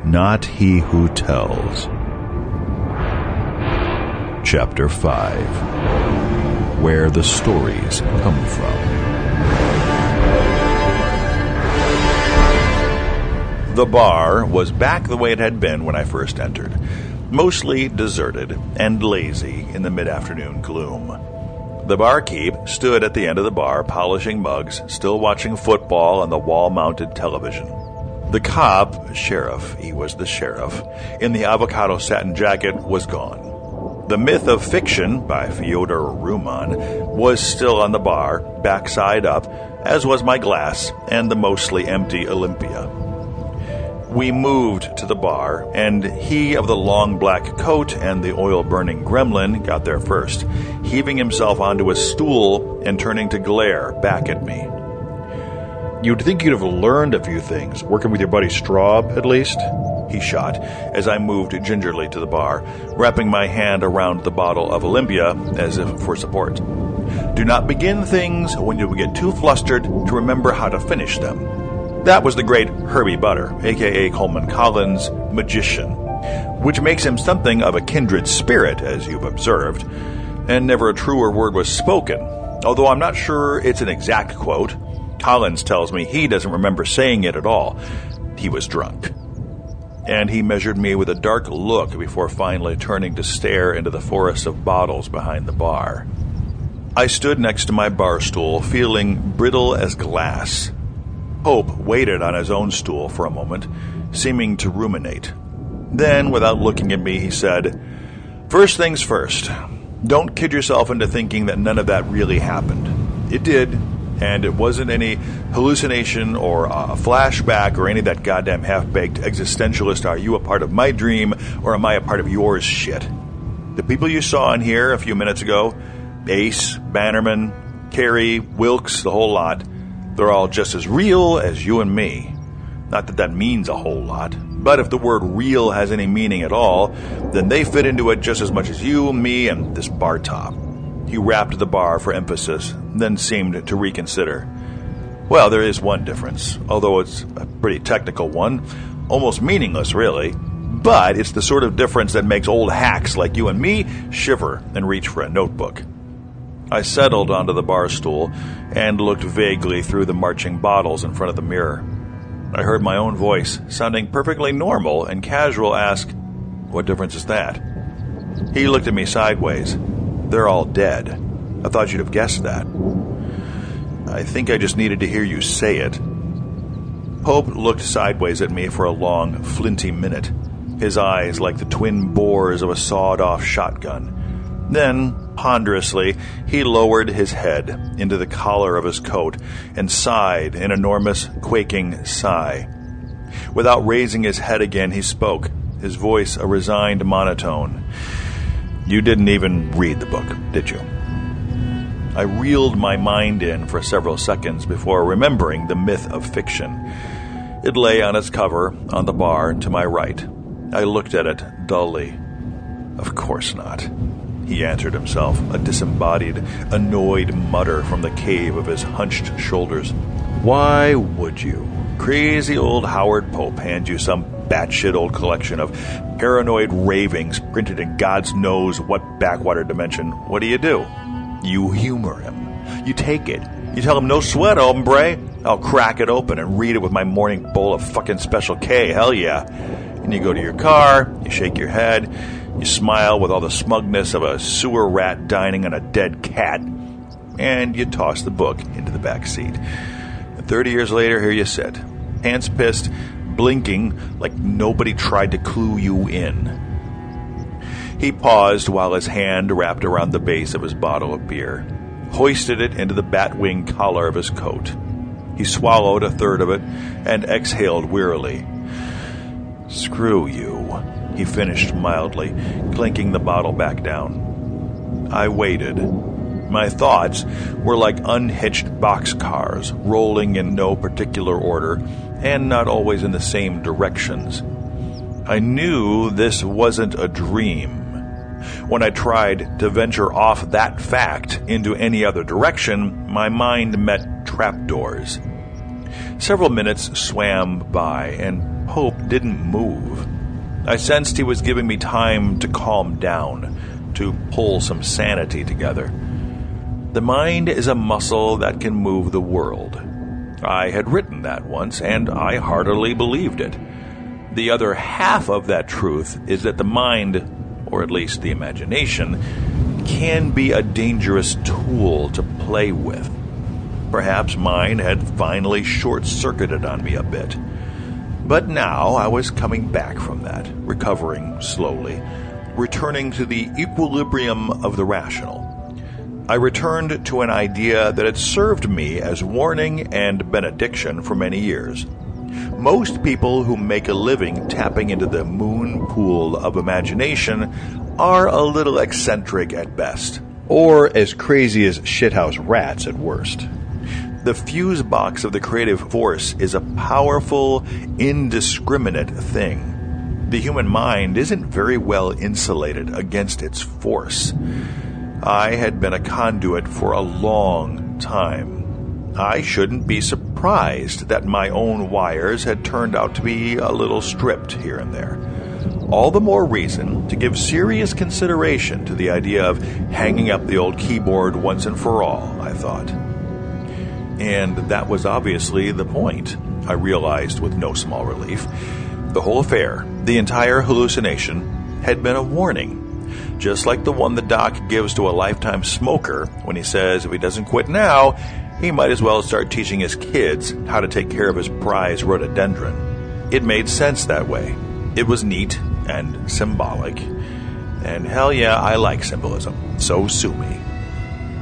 not he who tells. Chapter 5. Where the Stories Come From. The bar was back the way it had been when I first entered, mostly deserted and lazy in the mid-afternoon gloom. The barkeep stood at the end of the bar polishing mugs, still watching football on the wall-mounted television. The cop, sheriff, he was the sheriff, in the avocado satin jacket was gone. The Myth of Fiction by Fyodor Ruman was still on the bar, backside up, as was my glass and the mostly empty Olympia. We moved to the bar, and he of the long black coat and the oil-burning gremlin got there first, heaving himself onto a stool and turning to glare back at me. You'd think you'd have learned a few things, working with your buddy Straub, at least, he shot, as I moved gingerly to the bar, wrapping my hand around the bottle of Olympia as if for support. Do not begin things when you will get too flustered to remember how to finish them. That was the great Herbie Butter, a.k.a. Coleman Collins' magician, which makes him something of a kindred spirit, as you've observed, and never a truer word was spoken, although I'm not sure it's an exact quote. Collins tells me he doesn't remember saying it at all. He was drunk. And he measured me with a dark look before finally turning to stare into the forest of bottles behind the bar. I stood next to my bar stool, feeling brittle as glass. Pope waited on his own stool for a moment, seeming to ruminate. Then, without looking at me, he said, "First things first, don't kid yourself into thinking that none of that really happened. It did, and it wasn't any hallucination or a flashback or any of that goddamn half-baked existentialist are you a part of my dream or am I a part of yours shit. The people you saw in here a few minutes ago, Ace, Bannerman, Carey, Wilkes, the whole lot, they're all just as real as you and me. Not that that means a whole lot, but if the word real has any meaning at all, then they fit into it just as much as you, me, and this bar top." He rapped the bar for emphasis, then seemed to reconsider. "Well, there is one difference, although it's a pretty technical one, almost meaningless, really. But it's the sort of difference that makes old hacks like you and me shiver and reach for a notebook." I settled onto the bar stool and looked vaguely through the marching bottles in front of the mirror. I heard my own voice, sounding perfectly normal and casual, ask, "What difference is that?" He looked at me sideways. "They're all dead. I thought you'd have guessed that." "I think I just needed to hear you say it." Pope looked sideways at me for a long, flinty minute, his eyes like the twin bores of a sawed-off shotgun. Then, ponderously, he lowered his head into the collar of his coat and sighed an enormous, quaking sigh. Without raising his head again, he spoke, his voice a resigned monotone. "You didn't even read the book, did you?" I reeled my mind in for several seconds before remembering the Myth of Fiction. It lay on its cover on the bar to my right. I looked at it dully. "Of course not," he answered himself, a disembodied, annoyed mutter from the cave of his hunched shoulders. "Why would you? Crazy old Howard Pope hand you some batshit old collection of paranoid ravings printed in God's knows what backwater dimension. What do? You humor him. You take it. You tell him, 'No sweat, hombre. I'll crack it open and read it with my morning bowl of fucking Special K, hell yeah.' And you go to your car, you shake your head, you smile with all the smugness of a sewer rat dining on a dead cat, and you toss the book into the back seat. And 30 years later, here you sit, pants pissed, blinking like nobody tried to clue you in." He paused while his hand wrapped around the base of his bottle of beer, hoisted it into the bat-wing collar of his coat. He swallowed a third of it and exhaled wearily. "Screw you," he finished mildly, clinking the bottle back down. I waited. My thoughts were like unhitched boxcars, rolling in no particular order, and not always in the same directions. I knew this wasn't a dream. When I tried to venture off that fact into any other direction, my mind met trapdoors. Several minutes swam by, and Pope didn't move. I sensed he was giving me time to calm down, to pull some sanity together. The mind is a muscle that can move the world. I had written that once, and I heartily believed it. The other half of that truth is that the mind, or at least the imagination, can be a dangerous tool to play with. Perhaps mine had finally short-circuited on me a bit. But now I was coming back from that, recovering slowly, returning to the equilibrium of the rational. I returned to an idea that had served me as warning and benediction for many years. Most people who make a living tapping into the moon pool of imagination are a little eccentric at best. Or as crazy as shithouse rats at worst. The fuse box of the creative force is a powerful, indiscriminate thing. The human mind isn't very well insulated against its force. I had been a conduit for a long time. I shouldn't be surprised that my own wires had turned out to be a little stripped here and there. All the more reason to give serious consideration to the idea of hanging up the old keyboard once and for all, I thought. And that was obviously the point, I realized with no small relief. The whole affair, the entire hallucination, had been a warning. Just like the one the doc gives to a lifetime smoker when he says if he doesn't quit now, he might as well start teaching his kids how to take care of his prize rhododendron. It made sense that way. It was neat and symbolic. And hell yeah, I like symbolism, so sue me.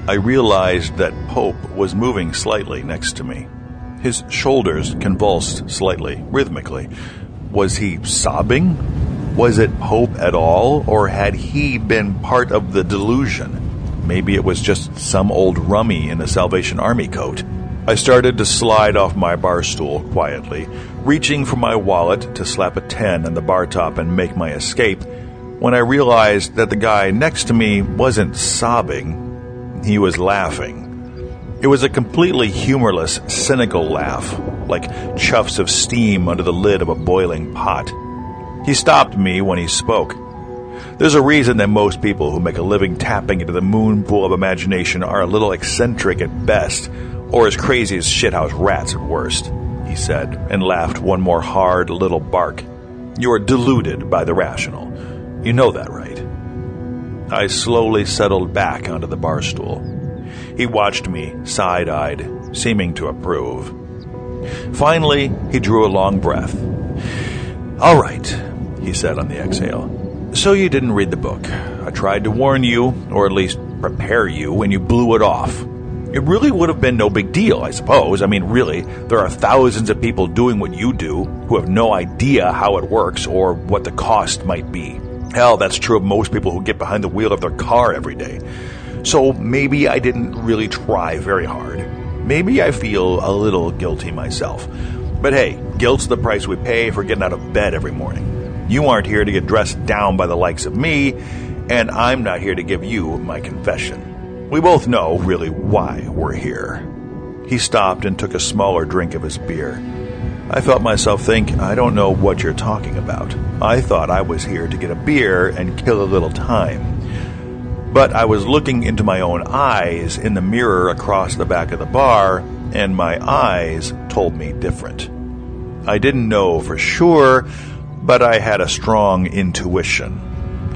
I realized that Pope was moving slightly next to me. His shoulders convulsed slightly, rhythmically. Was he sobbing? Was it Pope at all, or had he been part of the delusion? Maybe it was just some old rummy in a Salvation Army coat. I started to slide off my bar stool quietly, reaching for my wallet to slap a 10 on the bar top and make my escape, when I realized that the guy next to me wasn't sobbing. He was laughing. It was a completely humorless, cynical laugh, like chuffs of steam under the lid of a boiling pot. He stopped me when he spoke. There's a reason that most people who make a living tapping into the moon pool of imagination are a little eccentric at best, or as crazy as shithouse rats at worst, he said, and laughed one more hard little bark. You're deluded by the rational. You know that, right? I slowly settled back onto the bar stool. He watched me, side-eyed, seeming to approve. Finally, he drew a long breath. All right, he said on the exhale. So you didn't read the book. I tried to warn you, or at least prepare you, and you blew it off. It really would have been no big deal, I suppose. I mean, really, there are thousands of people doing what you do who have no idea how it works or what the cost might be. Hell, that's true of most people who get behind the wheel of their car every day. So maybe I didn't really try very hard. Maybe I feel a little guilty myself. But hey, guilt's the price we pay for getting out of bed every morning. You aren't here to get dressed down by the likes of me, and I'm not here to give you my confession. We both know, really, why we're here. He stopped and took a smaller drink of his beer. I felt myself think, I don't know what you're talking about. I thought I was here to get a beer and kill a little time. But I was looking into my own eyes in the mirror across the back of the bar, and my eyes told me different. I didn't know for sure, but I had a strong intuition.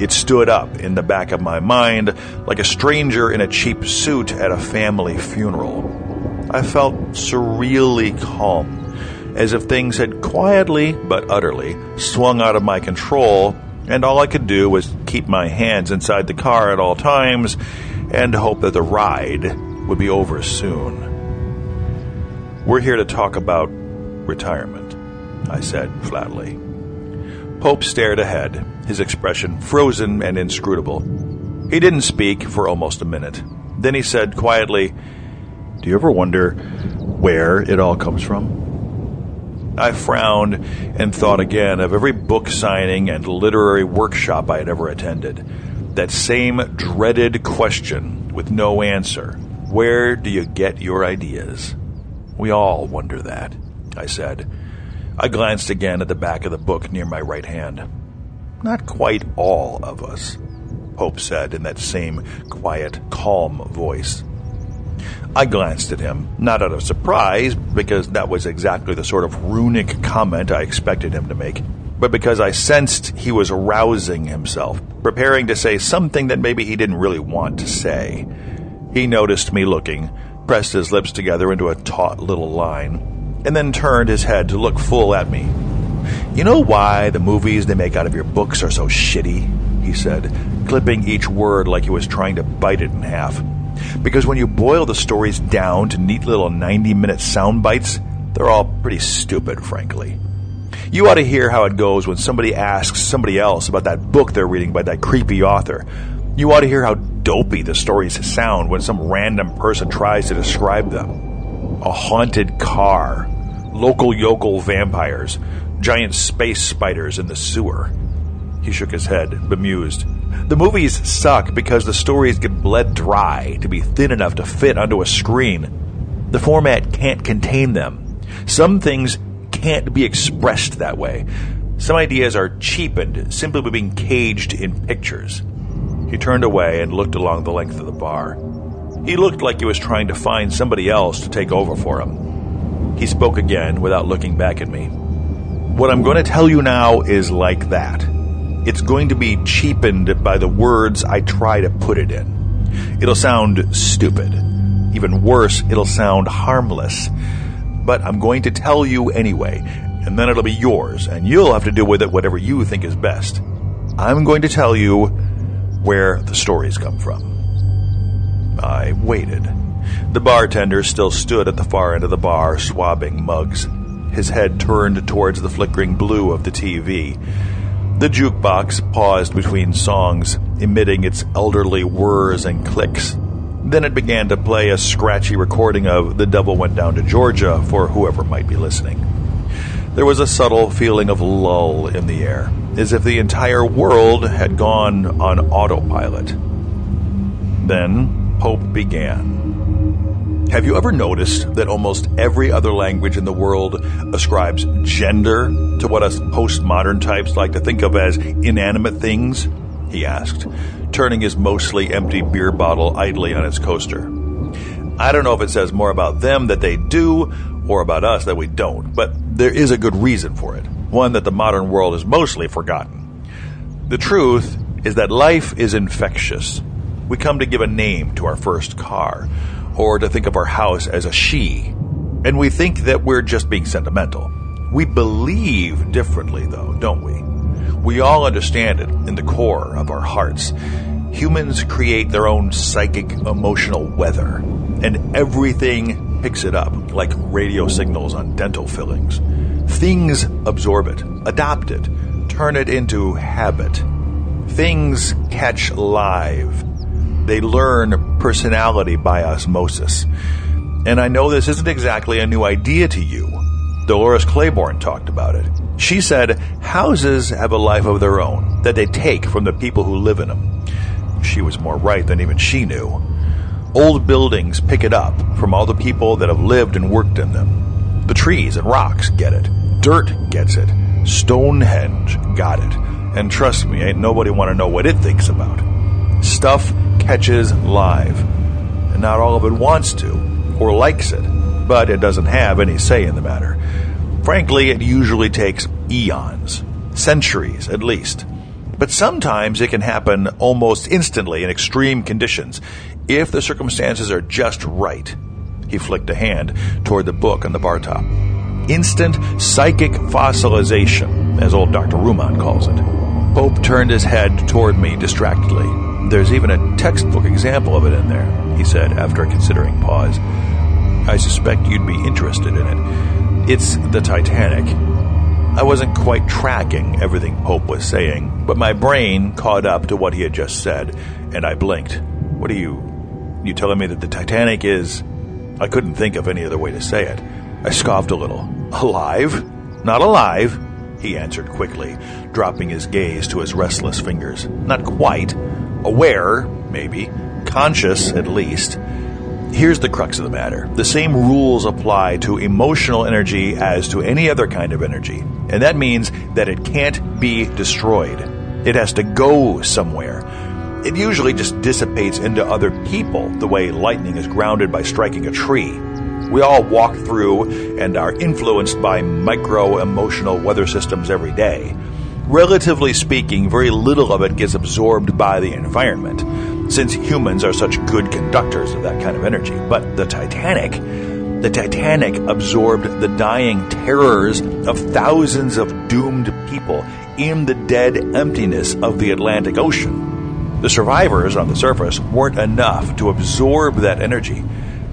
It stood up in the back of my mind like a stranger in a cheap suit at a family funeral. I felt surreally calm, as if things had quietly but utterly swung out of my control, and all I could do was keep my hands inside the car at all times and hope that the ride would be over soon. We're here to talk about retirement, I said flatly. Pope stared ahead, his expression frozen and inscrutable. He didn't speak for almost a minute. Then he said quietly, "Do you ever wonder where it all comes from?" I frowned and thought again of every book signing and literary workshop I had ever attended. That same dreaded question with no answer. Where do you get your ideas? We all wonder that, I said. I glanced again at the back of the book near my right hand. "Not quite all of us," Pope said in that same quiet, calm voice. I glanced at him, not out of surprise, because that was exactly the sort of runic comment I expected him to make, but because I sensed he was arousing himself, preparing to say something that maybe he didn't really want to say. He noticed me looking, pressed his lips together into a taut little line, and then turned his head to look full at me. "You know why the movies they make out of your books are so shitty?" he said, clipping each word like he was trying to bite it in half. "Because when you boil the stories down to neat little 90-minute sound bites, they're all pretty stupid, frankly. You ought to hear how it goes when somebody asks somebody else about that book they're reading by that creepy author. You ought to hear how dopey the stories sound when some random person tries to describe them. A haunted car, local yokel vampires, giant space spiders in the sewer." He shook his head, bemused. "The movies suck because the stories get bled dry to be thin enough to fit onto a screen. The format can't contain them. Some things can't be expressed that way. Some ideas are cheapened simply by being caged in pictures." He turned away and looked along the length of the bar. He looked like he was trying to find somebody else to take over for him. He spoke again without looking back at me. "What I'm going to tell you now is like that. It's going to be cheapened by the words I try to put it in. It'll sound stupid. Even worse, it'll sound harmless. But I'm going to tell you anyway, and then it'll be yours, and you'll have to do with it whatever you think is best. I'm going to tell you where the stories come from." I waited. The bartender still stood at the far end of the bar, swabbing mugs, his head turned towards the flickering blue of the TV. The jukebox paused between songs, emitting its elderly whirs and clicks. Then it began to play a scratchy recording of "The Devil Went Down to Georgia" for whoever might be listening. There was a subtle feeling of lull in the air, as if the entire world had gone on autopilot. Then Pope began. "Have you ever noticed that almost every other language in the world ascribes gender to what us postmodern types like to think of as inanimate things?" he asked, turning his mostly empty beer bottle idly on its coaster. "I don't know if it says more about them that they do or about us that we don't, but there is a good reason for it, one that the modern world has mostly forgotten. The truth is that life is infectious. We come to give a name to our first car, or to think of our house as a she, and we think that we're just being sentimental. We believe differently, though, don't we? We all understand it in the core of our hearts. Humans create their own psychic, emotional weather, and everything picks it up, like radio signals on dental fillings. Things absorb it, adopt it, turn it into habit. Things catch live. They learn personality by osmosis. And I know this isn't exactly a new idea to you. Dolores Claiborne talked about it. She said houses have a life of their own that they take from the people who live in them. She was more right than even she knew. Old buildings pick it up from all the people that have lived and worked in them. The trees and rocks get it. Dirt gets it. Stonehenge got it. And trust me, ain't nobody want to know what it thinks about. Stuff catches live. And not all of it wants to, or likes it, but it doesn't have any say in the matter. Frankly, it usually takes eons, centuries at least. But sometimes it can happen almost instantly in extreme conditions, if the circumstances are just right. He flicked a hand toward the book on the bar top. Instant psychic fossilization, as old Dr. Ruman calls it. Pope turned his head toward me distractedly. "There's even a textbook example of it in there," he said after a considering pause. "I suspect you'd be interested in it. It's the Titanic." I wasn't quite tracking everything Pope was saying, but my brain caught up to what he had just said, and I blinked. "What are you telling me that the Titanic is—" I couldn't think of any other way to say it. I scoffed a little. "Alive? Not alive," he answered quickly, dropping his gaze to his restless fingers. "Not quite. Aware, maybe. Conscious, at least. Here's the crux of the matter. The same rules apply to emotional energy as to any other kind of energy. And that means that it can't be destroyed. It has to go somewhere. It usually just dissipates into other people, the way lightning is grounded by striking a tree. We all walk through and are influenced by micro-emotional weather systems every day. Relatively speaking, very little of it gets absorbed by the environment, since humans are such good conductors of that kind of energy. But the Titanic absorbed the dying terrors of thousands of doomed people in the dead emptiness of the Atlantic Ocean. The survivors on the surface weren't enough to absorb that energy,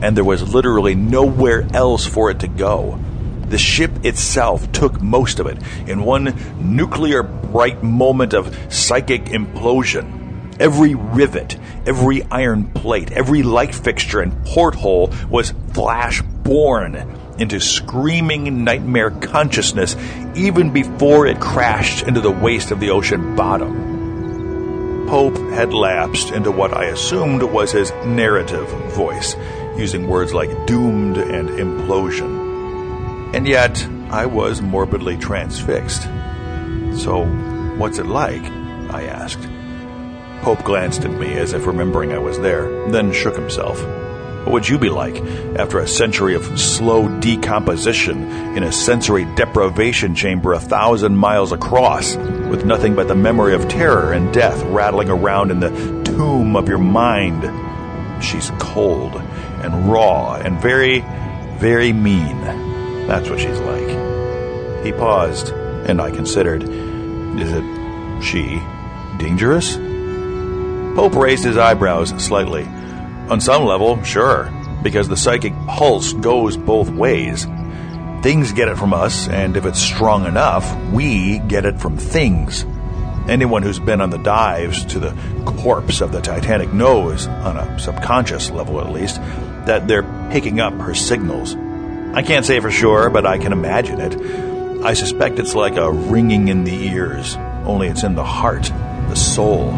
and there was literally nowhere else for it to go. The ship itself took most of it in one nuclear bright moment of psychic implosion. Every rivet, every iron plate, every light fixture and porthole was flash-born into screaming nightmare consciousness even before it crashed into the waste of the ocean bottom. Pope had lapsed into what I assumed was his narrative voice, using words like doomed and implosion. And yet, I was morbidly transfixed. So, what's it like? I asked. Pope glanced at me as if remembering I was there, then shook himself. What would you be like after a century of slow decomposition in a sensory deprivation chamber 1,000 miles across, with nothing but the memory of terror and death rattling around in the tomb of your mind? She's cold and raw and very, very mean. That's what she's like. He paused, and I considered, is she dangerous? Pope raised his eyebrows slightly. On some level, sure, because the psychic pulse goes both ways. Things get it from us, and if it's strong enough, we get it from things. Anyone who's been on the dives to the corpse of the Titanic knows, on a subconscious level at least, that they're picking up her signals. I can't say for sure, but I can imagine it. I suspect it's like a ringing in the ears, only it's in the heart, the soul.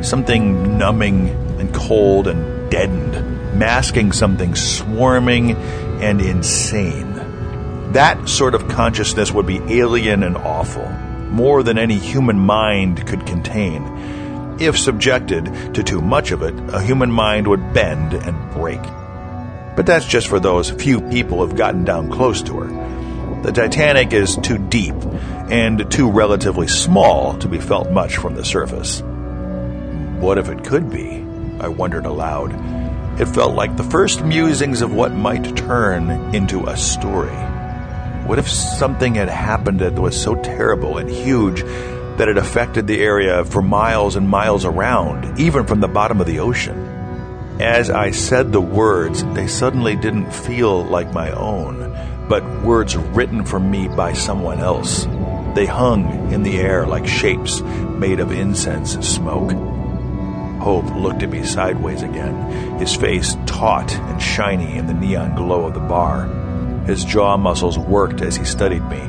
Something numbing and cold and deadened, masking something swarming and insane. That sort of consciousness would be alien and awful, more than any human mind could contain. If subjected to too much of it, a human mind would bend and break. But that's just for those few people who've gotten down close to her. The Titanic is too deep and too relatively small to be felt much from the surface. What if it could be? I wondered aloud. It felt like the first musings of what might turn into a story. What if something had happened that was so terrible and huge that it affected the area for miles and miles around, even from the bottom of the ocean? As I said the words, they suddenly didn't feel like my own, but words written for me by someone else. They hung in the air like shapes made of incense smoke. Hope looked at me sideways again, his face taut and shiny in the neon glow of the bar. His jaw muscles worked as he studied me.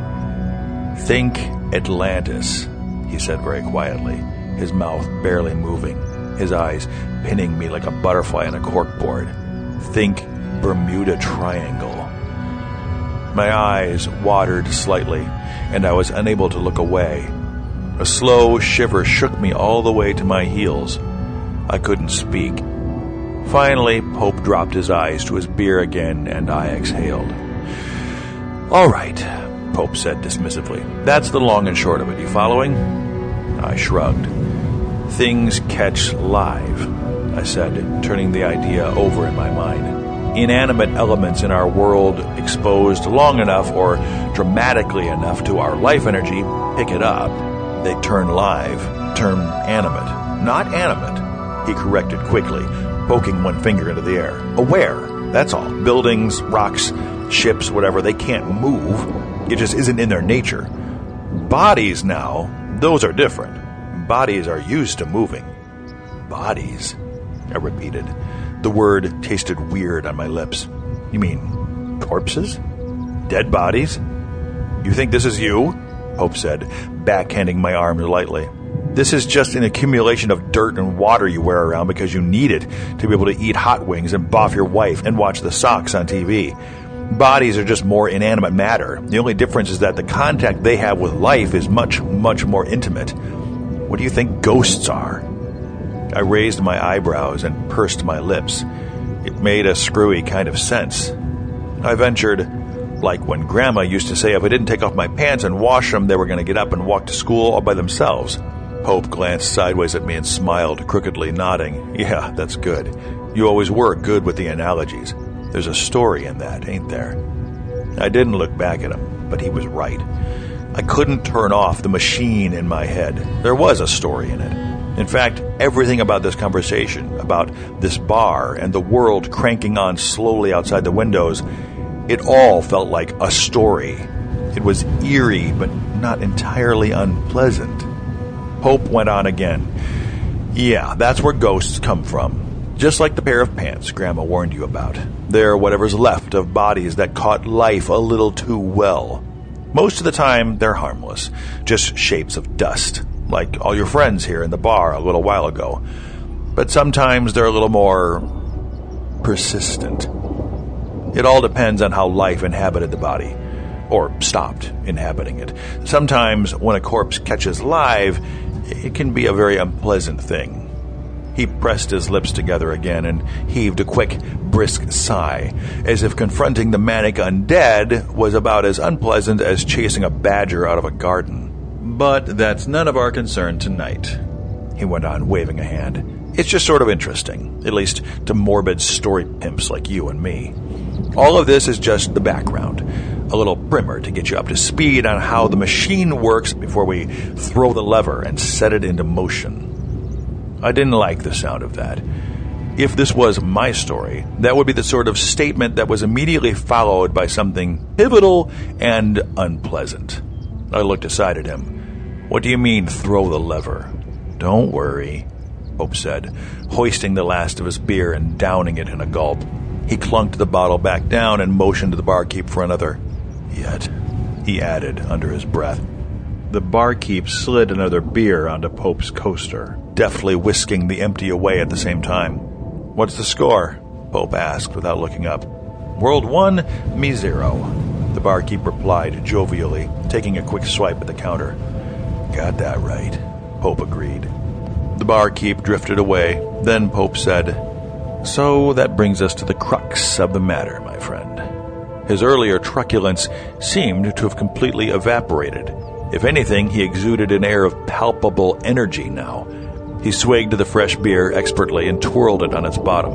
"Think Atlantis," he said very quietly, his mouth barely moving, his eyes pinning me like a butterfly on a corkboard. "Think Bermuda Triangle." My eyes watered slightly, and I was unable to look away. A slow shiver shook me all the way to my heels. I couldn't speak. Finally, Pope dropped his eyes to his beer again, and I exhaled. "All right," Pope said dismissively. "That's the long and short of it. You following?" I shrugged. "Things catch live," I said, turning the idea over in my mind. Inanimate elements in our world exposed long enough or dramatically enough to our life energy pick it up. They turn live, turn animate. Not animate, he corrected quickly, poking one finger into the air. Aware, that's all. Buildings, rocks, ships, whatever, they can't move. It just isn't in their nature. Bodies now, those are different. Bodies are used to moving. Bodies, I repeated. The word tasted weird on my lips. You mean corpses? Dead bodies? You think this is you? Pope said, backhanding my arm lightly. This is just an accumulation of dirt and water you wear around because you need it to be able to eat hot wings and boff your wife and watch the Sox on TV. Bodies are just more inanimate matter. The only difference is that the contact they have with life is much, much more intimate. What do you think ghosts are? I raised my eyebrows and pursed my lips. It made a screwy kind of sense. I ventured, like when Grandma used to say if I didn't take off my pants and wash them, they were going to get up and walk to school all by themselves. Pope glanced sideways at me and smiled, crookedly nodding. Yeah, that's good. You always were good with the analogies. There's a story in that, ain't there? I didn't look back at him, but he was right. I couldn't turn off the machine in my head. There was a story in it. In fact, everything about this conversation, about this bar and the world cranking on slowly outside the windows, it all felt like a story. It was eerie, but not entirely unpleasant. Pope went on again. Yeah, that's where ghosts come from. Just like the pair of pants Grandma warned you about. They're whatever's left of bodies that caught life a little too well. Most of the time, they're harmless, just shapes of dust, like all your friends here in the bar a little while ago. But sometimes they're a little more persistent. It all depends on how life inhabited the body, or stopped inhabiting it. Sometimes when a corpse catches live, it can be a very unpleasant thing. He pressed his lips together again and heaved a quick, brisk sigh, as if confronting the manic undead was about as unpleasant as chasing a badger out of a garden. But that's none of our concern tonight, he went on, waving a hand. It's just sort of interesting, at least to morbid story pimps like you and me. All of this is just the background, a little primer to get you up to speed on how the machine works before we throw the lever and set it into motion. I didn't like the sound of that. If this was my story, that would be the sort of statement that was immediately followed by something pivotal and unpleasant. I looked aside at him. What do you mean, throw the lever? Don't worry, Pope said, hoisting the last of his beer and downing it in a gulp. He clunked the bottle back down and motioned to the barkeep for another. Yet, he added under his breath. The barkeep slid another beer onto Pope's coaster, deftly whisking the empty away at the same time. What's the score? Pope asked without looking up. World 1, me 0. The barkeep replied jovially, taking a quick swipe at the counter. Got that right, Pope agreed. The barkeep drifted away. Then Pope said, So that brings us to the crux of the matter, my friend. His earlier truculence seemed to have completely evaporated. If anything, he exuded an air of palpable energy now. He swigged the fresh beer expertly and twirled it on its bottom.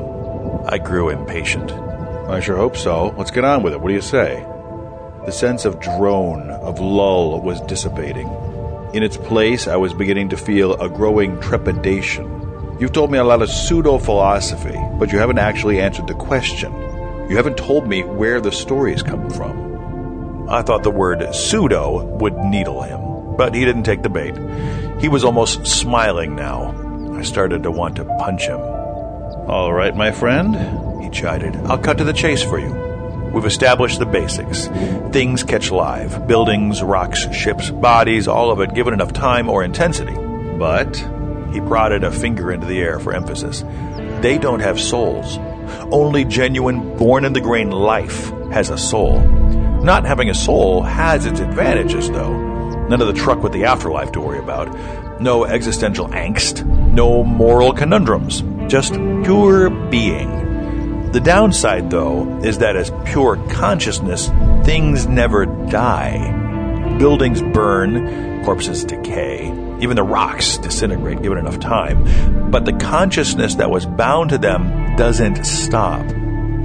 I grew impatient. I sure hope so. Let's get on with it. What do you say? The sense of drone, of lull, was dissipating. In its place, I was beginning to feel a growing trepidation. You've told me a lot of pseudo-philosophy, but you haven't actually answered the question. You haven't told me where the stories come from. I thought the word pseudo would needle him, but he didn't take the bait. He was almost smiling now. I started to want to punch him. All right, my friend, he chided. I'll cut to the chase for you. We've established the basics. Things catch live. Buildings, rocks, ships, bodies, all of it given enough time or intensity. But, he prodded a finger into the air for emphasis, they don't have souls. Only genuine, born-in-the-grain life has a soul. Not having a soul has its advantages, though. None of the truck with the afterlife to worry about. No existential angst. No moral conundrums. Just pure being. The downside, though, is that as pure consciousness, things never die. Buildings burn, corpses decay. Even the rocks disintegrate given enough time. But the consciousness that was bound to them doesn't stop.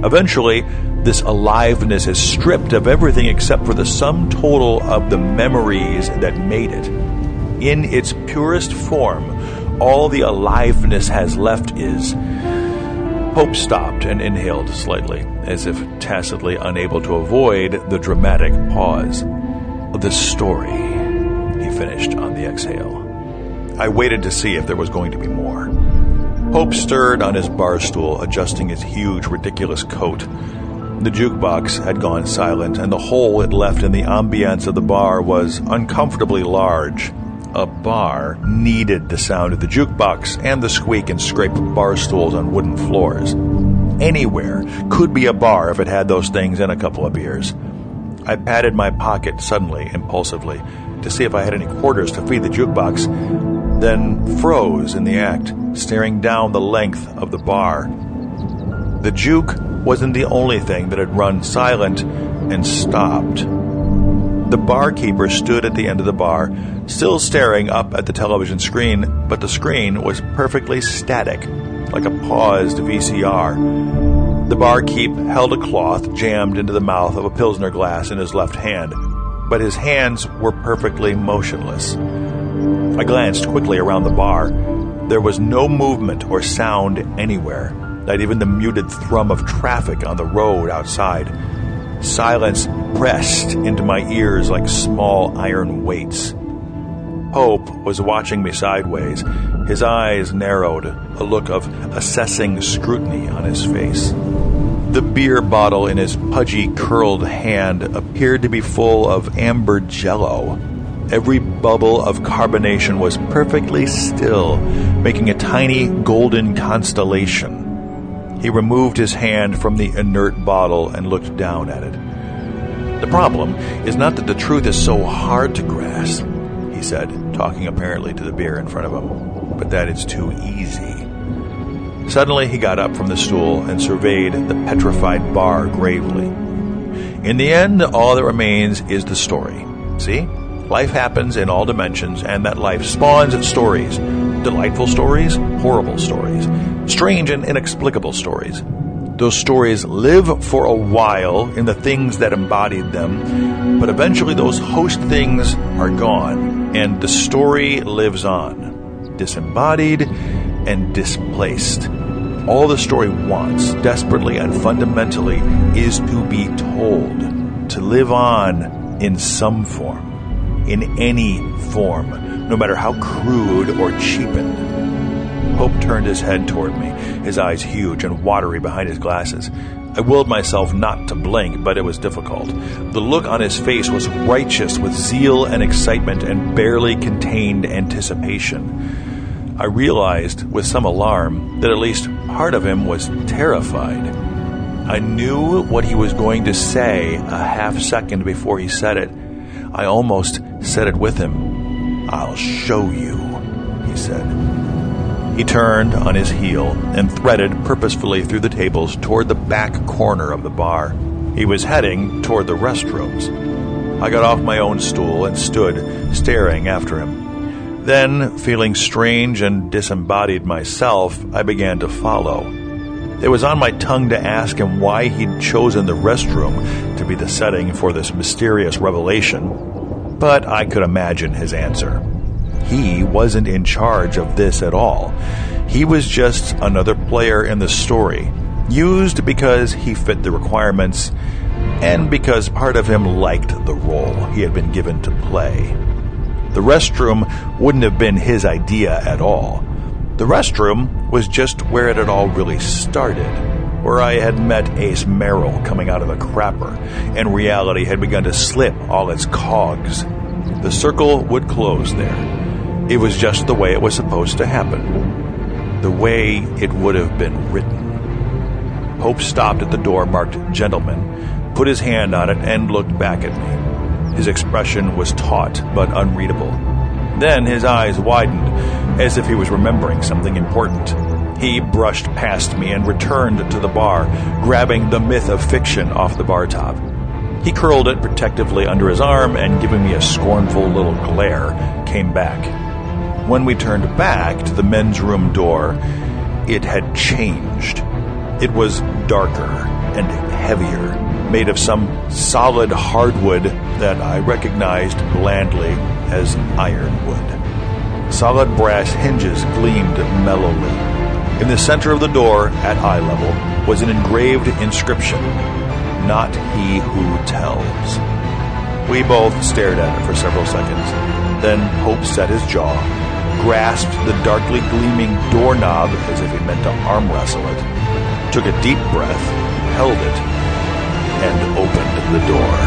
Eventually, this aliveness is stripped of everything except for the sum total of the memories that made it. In its purest form, all the aliveness has left is... Pope stopped and inhaled slightly, as if tacitly unable to avoid the dramatic pause. The story, he finished on the exhale. I waited to see if there was going to be more. Pope stirred on his bar stool, adjusting his huge, ridiculous coat. The jukebox had gone silent, and the hole it left in the ambience of the bar was uncomfortably large. A bar needed the sound of the jukebox and the squeak and scrape of bar stools on wooden floors. Anywhere could be a bar if it had those things and a couple of beers. I patted my pocket suddenly, impulsively, to see if I had any quarters to feed the jukebox, then froze in the act, staring down the length of the bar. The juke wasn't the only thing that had run silent and stopped. The barkeeper stood at the end of the bar, still staring up at the television screen, but the screen was perfectly static, like a paused VCR. The barkeep held a cloth jammed into the mouth of a Pilsner glass in his left hand, but his hands were perfectly motionless. I glanced quickly around the bar. There was no movement or sound anywhere, not even the muted thrum of traffic on the road outside. Silence pressed into my ears like small iron weights. Hope was watching me sideways. His eyes narrowed, a look of assessing scrutiny on his face. The beer bottle in his pudgy, curled hand appeared to be full of amber jello. Every bubble of carbonation was perfectly still, making a tiny golden constellation. He removed his hand from the inert bottle and looked down at it. "The problem is not that the truth is so hard to grasp," he said, talking apparently to the beer in front of him, "but that it's too easy." Suddenly he got up from the stool and surveyed the petrified bar gravely. "In the end, all that remains is the story. See? Life happens in all dimensions, and that life spawns stories. Delightful stories, horrible stories, strange and inexplicable stories. Those stories live for a while in the things that embodied them, but eventually those host things are gone, and the story lives on, disembodied and displaced. All the story wants, desperately and fundamentally, is to be told, to live on in some form, in any form, no matter how crude or cheapened." Hope turned his head toward me, his eyes huge and watery behind his glasses. I willed myself not to blink, but it was difficult. The look on his face was righteous with zeal and excitement and barely contained anticipation. I realized with some alarm that at least part of him was terrified. I knew what he was going to say a half second before he said it. I almost said it with him. "I'll show you," he said. He turned on his heel and threaded purposefully through the tables toward the back corner of the bar. He was heading toward the restrooms. I got off my own stool and stood staring after him. Then, feeling strange and disembodied myself, I began to follow. It was on my tongue to ask him why he'd chosen the restroom to be the setting for this mysterious revelation, but I could imagine his answer. He wasn't in charge of this at all. He was just another player in the story, used because he fit the requirements and because part of him liked the role he had been given to play. The restroom wouldn't have been his idea at all. The restroom was just where it had all really started, where I had met Ace Merrill coming out of the crapper, and reality had begun to slip all its cogs. The circle would close there. It was just the way it was supposed to happen, the way it would have been written. Hope stopped at the door marked "Gentlemen," put his hand on it, and looked back at me. His expression was taut but unreadable. Then his eyes widened, as if he was remembering something important. He brushed past me and returned to the bar, grabbing the Myth of Fiction off the bar top. He curled it protectively under his arm and, giving me a scornful little glare, came back. When we turned back to the men's room door, it had changed. It was darker and heavier, made of some solid hardwood that I recognized blandly as ironwood. Solid brass hinges gleamed mellowly. In the center of the door, at eye level, was an engraved inscription, "Not he who tells." We both stared at it for several seconds. Then Hope set his jaw, grasped the darkly gleaming doorknob as if he meant to arm wrestle it, took a deep breath, held it, and opened the door.